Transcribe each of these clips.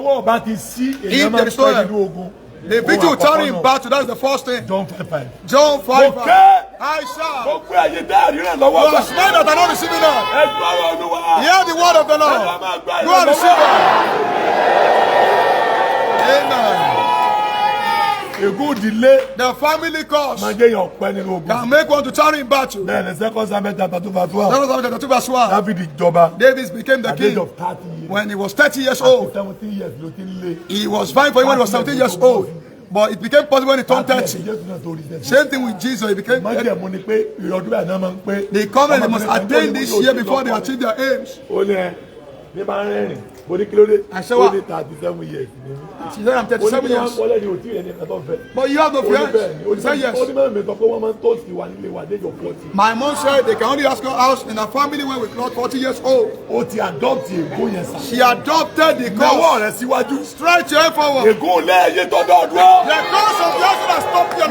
If there is no the victory will turn him back to, that's the first thing. John 5:5. John 5:5. I shall. You are smart that are not receiving that. Hear the word of the Lord. Go and receive it. Amen. A good delay. The family cause can make one to turn him back to. Then the 2 Samuel chapter 2 verse 1. 2 Samuel chapter 2 verse 1. David became the king of 30 years. when he was 30 years old. 17 years, he was fine for him when he was 17 years old. But it became possible when he turned 30. Same thing with Jesus. He became. The covenant must attain this year before they achieve their aims. I said, what? 37 years. She said, I'm 37 years. But you have no friends. He said, yes. My mom said they can only ask her house in a family when we're not 40 years old. She adopted the cause. Stretch your hand forward. The cause of yours that stopped your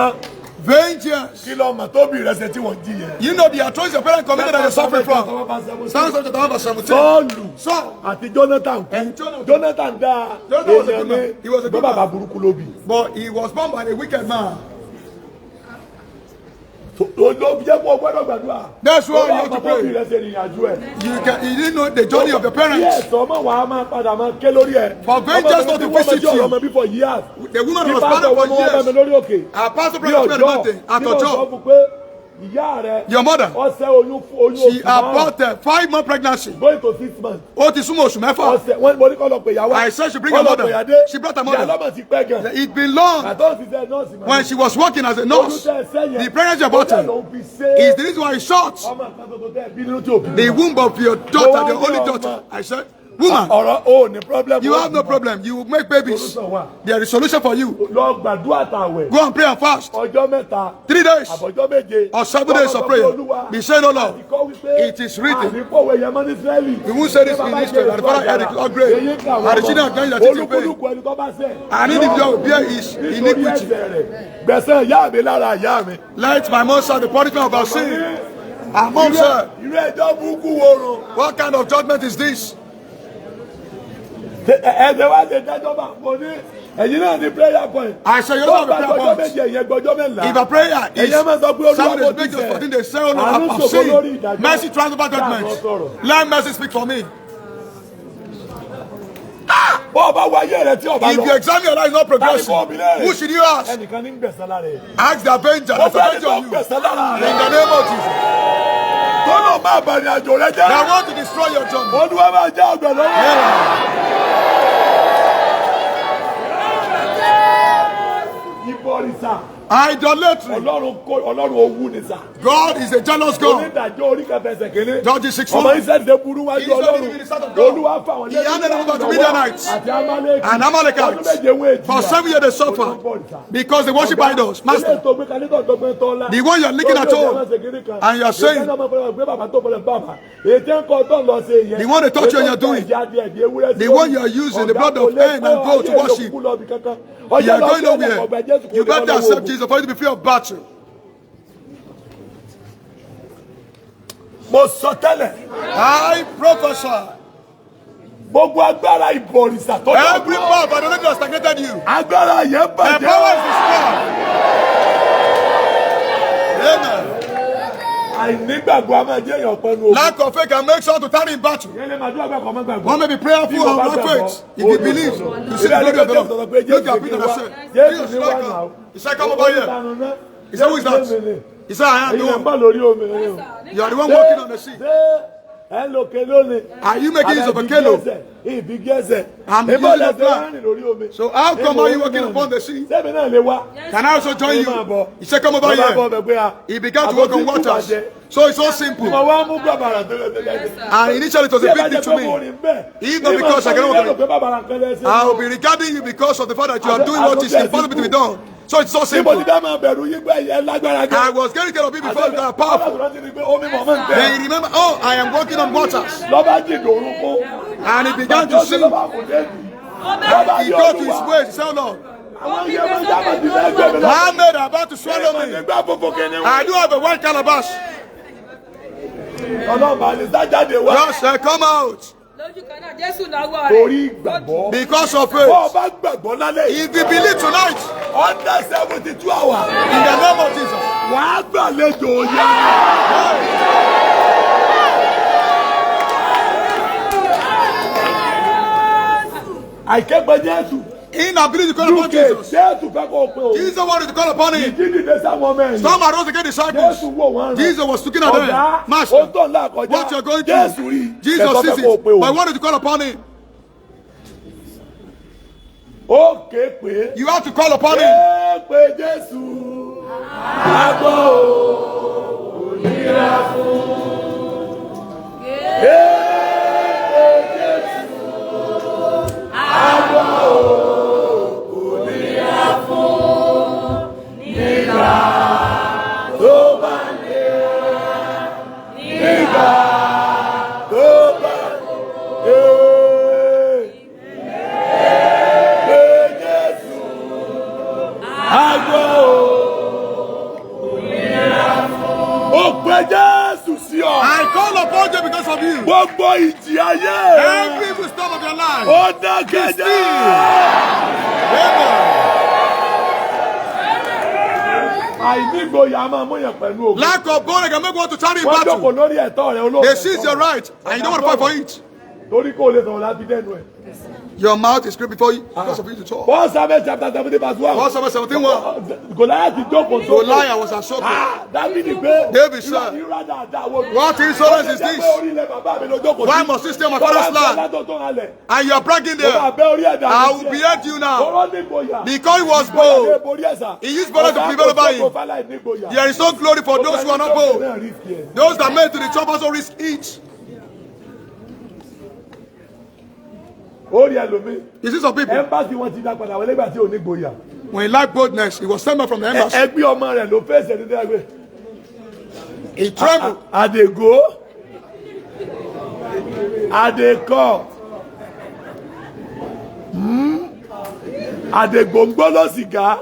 life. Vengeance. You know the atrocities your parents committed that you're suffering from. Psalms chapter 1 verse 17. Saul and Jonathan died. Jonathan was a good man. He was a good man. But he was born by a wicked man. That's why you have to pray. You didn't know the journey of your parents. For vengeance not to visit you. The woman was barren for years. Our pastor prayed at her job. Your mother, she aborted 5-month pregnancy. Going to 6 months. I said she bring her mother. She brought her mother. It's been long. When she was working as a nurse, the pregnancy aborted is the reason why it's short. The womb of your daughter, the only daughter. I said, woman, you have no problem. You will make babies. There is a solution for you. Go and pray and fast. 3 days or 7 days of prayer. Be saying, oh Lord, it is written. We won't say this in this case. And the Father had it great. And the children are going to teach in pain. And if your bear is iniquity, let my mom say the punishment of our sin. Our mom said, what kind of judgment is this? I say you don't have a prayer point. If a prayer is 7 days, big days, 14 days, 7 of sin, mercy transfer judgment. Let mercy speak for me. If you examine your life is not progressing, who should you ask? Ask the avenger. That's avenger you. In the name of Jesus. They want to destroy your journey. Idolatry. God is a jealous God. Judges 6:1. He handed over the Midianites and Amalekites. For 7 years they suffered because they worship idols. Master, the one you are looking at all and you are saying, the one they taught you and you are doing, the one you are using, the blood of hen and goat to worship, you are going nowhere. You got to accept Jesus for you to be free of battle. I prophesy. Every power of idolatry has stagnated you. The power is destroyed. Amen. Lack of faith can make sure to turn in battle. One may be prayerful or not faith. If you believe, you see the glory of the Lord. Look at Peter and say, Jesus, he said, come over here. He said, who is that? He said, I am the one. You are the one walking on the sea. Are you making use of a canoe? I'm using a plan. So how come are you walking upon the sea? Can I also join you? He said, come over here. He began to walk on waters. So it's so simple. And initially it was a big thing to me. Even because I cannot walk on it. I will be regarding you because of the fact that you are doing what is impossible to be done. So it's so simple. I was getting scared of people before they are powerful. Then he remember, oh, I am walking on waters. And he began to sing. And he got to his ways. He said, Lord, Muhammad are about to swallow me. I do have a white calabash. Just say, come out. Because of faith. If you believe tonight, under 72 hours, in the name of Jesus, I kept by Jesus. Inability to call upon Jesus. Jesus wanted to call upon him. Some arose against disciples. Jesus was looking at them. Master, what you're going through, Jesus sees it, but he wanted to call upon him. You have to call upon him. I call upon you because of you. Every evil storm of your life. Be still. Lack of bone can make one to carry battle. They seize your right and you don't want to fight for it. Your mouth is great before you because of you to talk. 1 Samuel chapter 17 verse 1. 1 Samuel 17:1. Goliath was assaulted. David said, what insolence is this? Why must you stay on my father's land? And you are bragging there. I will behead you now. Because he was bold. He used boldness to prevail over him. There is no glory for those who are not bold. Those that made to the top also risk each. You see some people, when he lacked boldness, he was sent back from the embassy. He trembled. At they go, at they come, at they gongolo cigar.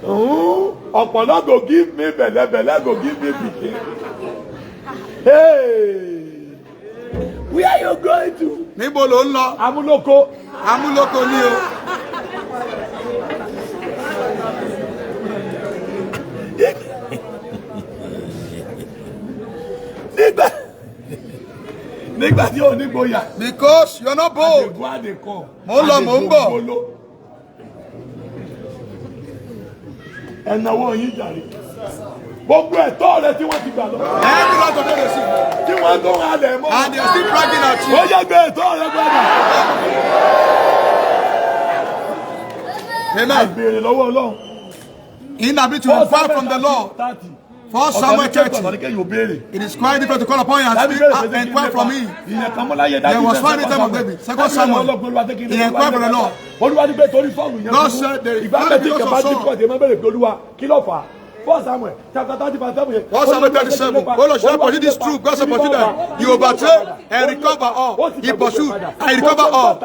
Opolo go give me belle go give me pikin. Hey. Where are you going to? Níbo ló ń lọ? Amúlòkó. Amúlòkó ni o. Nígbà tí o ní gboyà. Because you are not bold. Mo ń lọ, mo ń bọ̀. Ẹ̀nàwó yín jàre. Gbogbo ẹ̀tọ́ rẹ tí wọ́n ti gbà lọ. Every lot of them they see. Tí wọ́n tó ra lẹ̀ mọ́. And they are still bragging at you. Ó yẹ gbé ẹ̀tọ́ rẹ gbọ́dọ̀. Amen. Àgbèrè lọ́wọ́ Ọlọ́run. Inability to inquire from the Lord. 1 Samuel 30. It is quite difficult to call upon you and inquire from me. There was 5 time of David. 2 Samuel. He inquired from the Lord. God said the family also saw. 1 Samuel chapter 30 verse 7. 1 Samuel 37. Oh, should I pursue this truth? God said pursue them. You overtake and recover all. He pursued and recover all.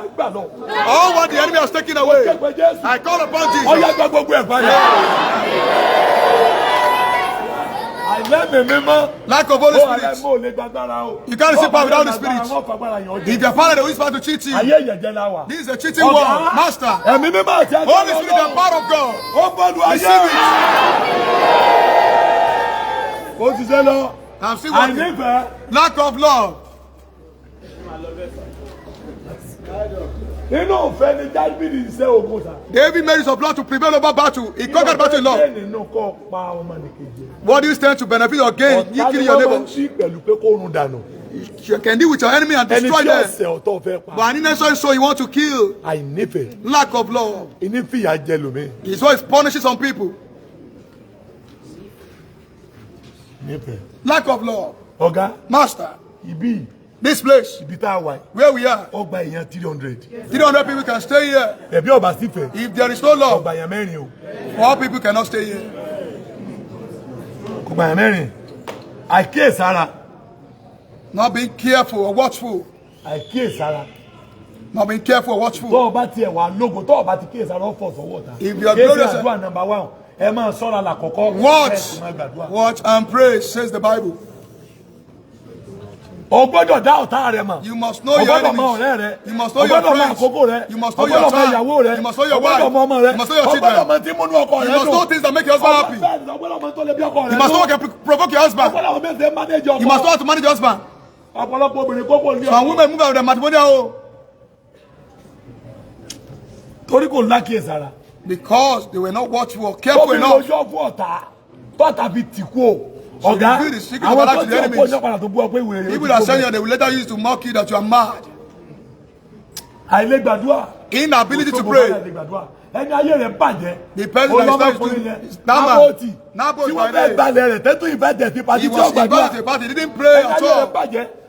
All what the enemy has taken away. I call upon Jesus. Lack of Holy Spirit. You can't receive power without the Spirit. If your father will whisper to cheat you, this is a cheating world. Master, Holy Spirit, the power of God. Receive it. I'm still working. Lack of love. David made use of blood to prevail over battle. He conquered battle in love. What do you stand to benefit or gain? You kill your neighbors. You can deal with your enemy and destroy them. But an innocent soul you want to kill. Lack of love. It's what is punishing some people. Lack of love. Master. This place, where we are, 300 people can stay here. If there is no love, 4 people cannot stay here. Not being careful or watchful. Not being careful or watchful. If you are glorious, Watch and pray, says the Bible. You must know your enemies. You must know your friends. You must know your child. You must know your wife. You must know your children. You must know things that make your husband happy. You must know what can provoke your husband. You must know how to manage your husband. Some women move out of their matrimonial because they were not watchful or careful enough. So you feel the secret of Allah to the enemies. People that send you, they will later use to mock you that you are mad. Inability to pray. The person that is doing Nabo is my name. He was invited to a party. He didn't pray at all.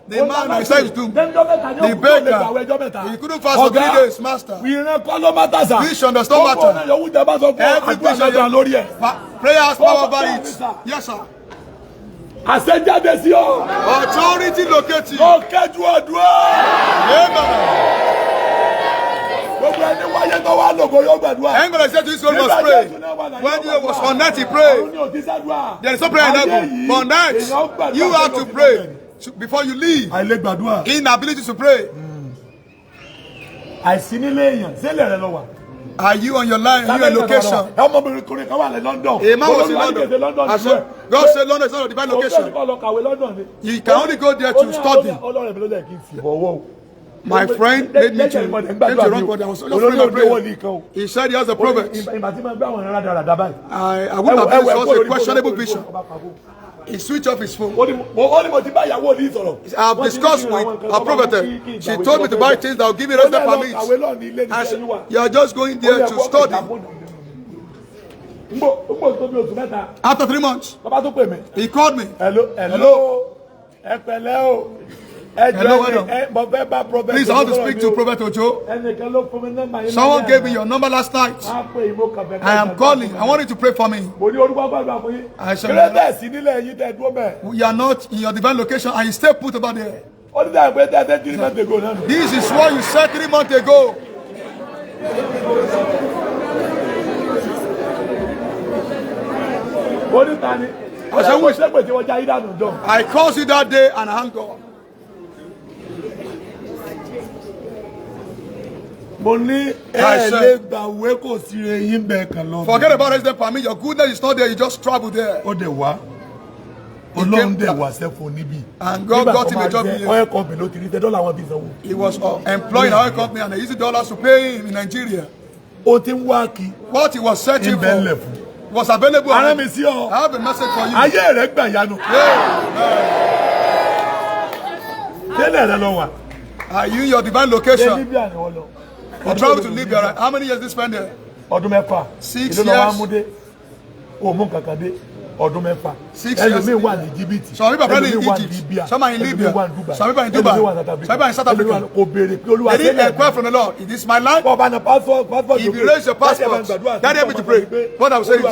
The man that is doomed. The baker. He couldn't fast for 3 days, master. Vision does not matter. Everything shall be. Prayer has power over it. Yes, sir. Authority located. Angola said to his soul must pray. When you was on night, he prayed. There is no prayer in heaven. But on night, you have to pray before you leave. Inability to pray. Are you on your line? Are you on location? A man was in London. I said, God said London is not a divine location. You can only go there to study. My friend made me to run, but I was just praying and praying. He said he has a prophet. I would have been such a questionable vision. He switched off his phone. I have discussed with a prophetess. She told me to buy things that will give me resident permits. I said, you are just going there to study. After 3 months, he called me. Hello. Please, I want to speak to Prophet Ojo. Someone gave me your number last night. I am calling. I want you to pray for me. I said, you are not in your divine location and you stay put about there. This is what you said 3 months ago. I called you that day and I hung up. Forget about resident permit. Your goodness is not there. You just travel there. And God got him a job here. He was employed in an oil company and they used dollars to pay him in Nigeria. What he was searching for was available. I have a message for you. Are you in your divine location? You travel to Libya, right? How many years did you spend there? 6 years. 6 years. Some people are in Egypt. Some are in Libya. Some people are in Dubai. Some people are in South Africa. They didn't inquire from the Lord. Is this my life? If you raise your passport, that help me to pray. What I will say is,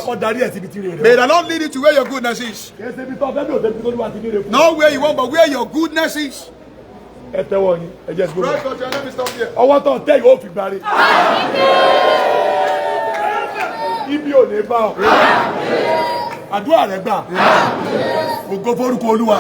may the Lord lead you to where your goodness is. Not where you want, but where your goodness is. Let me stop here. Àdúrà rẹ̀ gbà. Ògo forúkọ Olúwa.